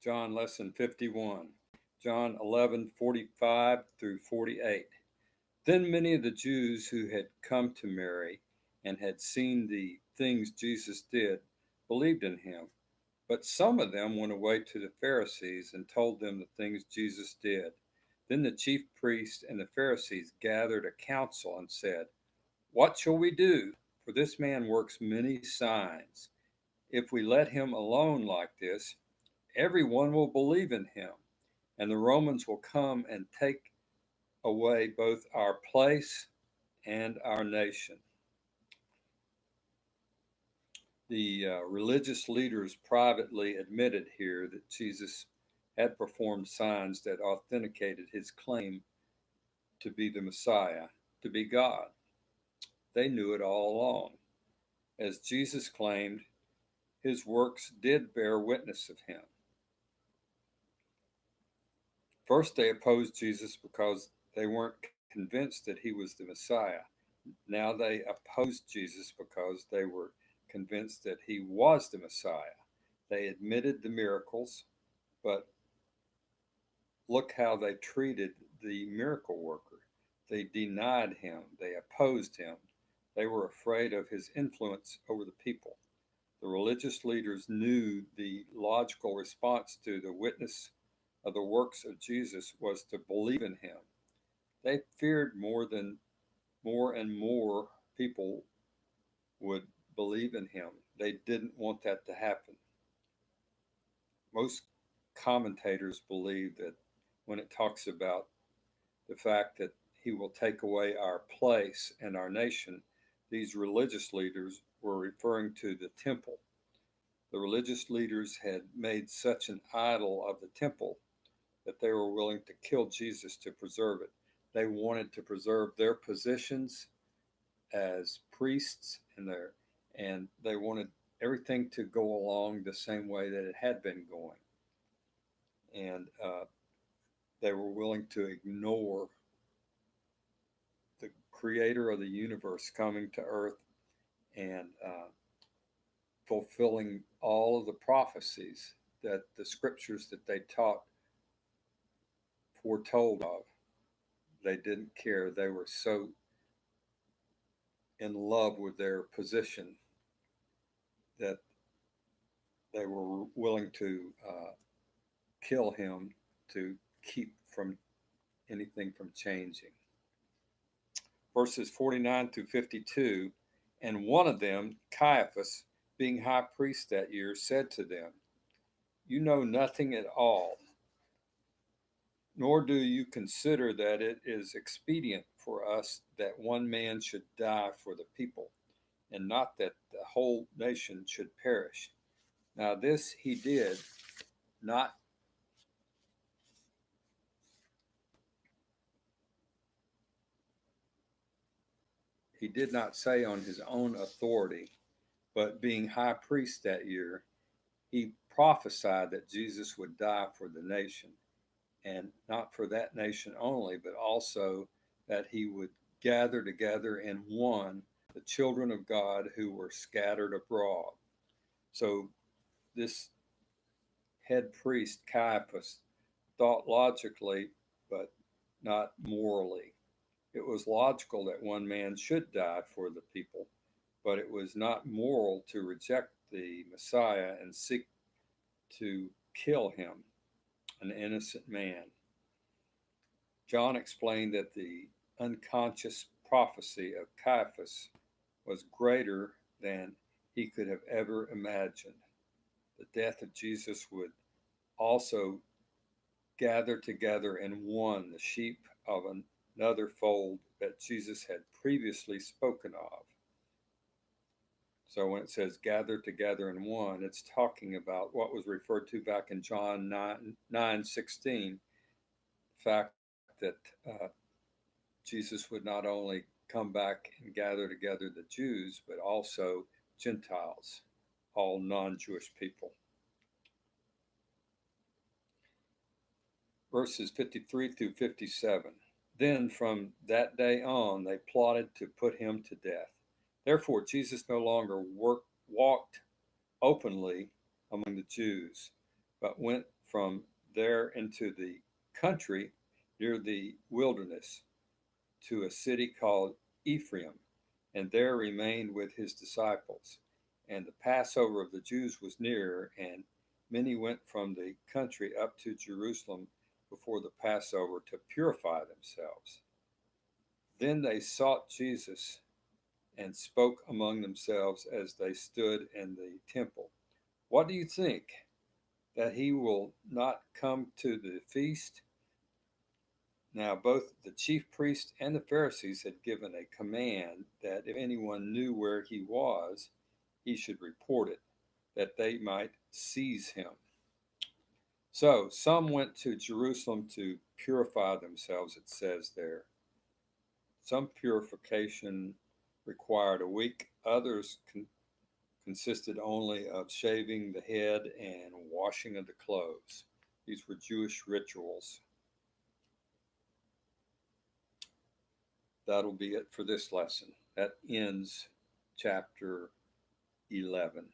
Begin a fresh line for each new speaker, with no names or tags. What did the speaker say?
John lesson 51, John 11:45 through 48. Then many of the Jews who had come to Mary and had seen the things Jesus did believed in him. But some of them went away to the Pharisees and told them the things Jesus did. Then the chief priests and the Pharisees gathered a council and said, "What shall we do? For this man works many signs. If we let him alone like this, everyone will believe in him, and the Romans will come and take away both our place and our nation." The religious leaders privately admitted here that Jesus had performed signs that authenticated his claim to be the Messiah, to be God. They knew it all along. As Jesus claimed, his works did bear witness of him. First, they opposed Jesus because they weren't convinced that he was the Messiah. Now they opposed Jesus because they were convinced that he was the Messiah. They admitted the miracles, but look how they treated the miracle worker. They denied him, they opposed him, they were afraid of his influence over the people. The religious leaders knew the logical response to the witness of the works of Jesus was to believe in him. They feared more and more people would believe in him. They didn't want that to happen. Most commentators believe that when it talks about the fact that he will take away our place and our nation, these religious leaders were referring to the temple. The religious leaders had made such an idol of the temple that they were willing to kill Jesus to preserve it. They wanted to preserve their positions as priests and they wanted everything to go along the same way that it had been going. And they were willing to ignore the creator of the universe coming to earth and fulfilling all of the prophecies that the scriptures that they taught foretold of. They didn't care. They were so in love with their position that they were willing to kill him to keep from anything from changing. Verses 49 through 52, and one of them, Caiaphas, being high priest that year, said to them, "You know nothing at all, nor do you consider that it is expedient for us that one man should die for the people, and not that the whole nation should perish. Now this he did not he did not say on his own authority, but being high priest that year, he prophesied that Jesus would die for the nation, and not for that nation only, but also that he would gather together in one the children of God who were scattered abroad." So this head priest, Caiaphas, thought logically, but not morally. It was logical that one man should die for the people, but it was not moral to reject the Messiah and seek to kill him, an innocent man. John explained that the unconscious prophecy of Caiaphas was greater than he could have ever imagined. The death of Jesus would also gather together in one the sheep of another fold that Jesus had previously spoken of. So when it says gather together in one, it's talking about what was referred to back in John 9:16, the fact that Jesus would not only come back and gather together the Jews, but also Gentiles, all non-Jewish people. Verses 53 through 57. Then from that day on, they plotted to put him to death. Therefore, Jesus no longer walked openly among the Jews, but went from there into the country near the wilderness to a city called Ephraim, and there remained with his disciples. And the Passover of the Jews was near, and many went from the country up to Jerusalem before the Passover to purify themselves. Then they sought Jesus and spoke among themselves as they stood in the temple. What do you think? That he will not come to the feast? Now, both the chief priests and the Pharisees had given a command that if anyone knew where he was, he should report it, that they might seize him. So some went to Jerusalem to purify themselves, it says there. Some purification required a week, others consisted only of shaving the head and washing of the clothes. These were Jewish rituals. That'll be it for this lesson. That ends chapter 11.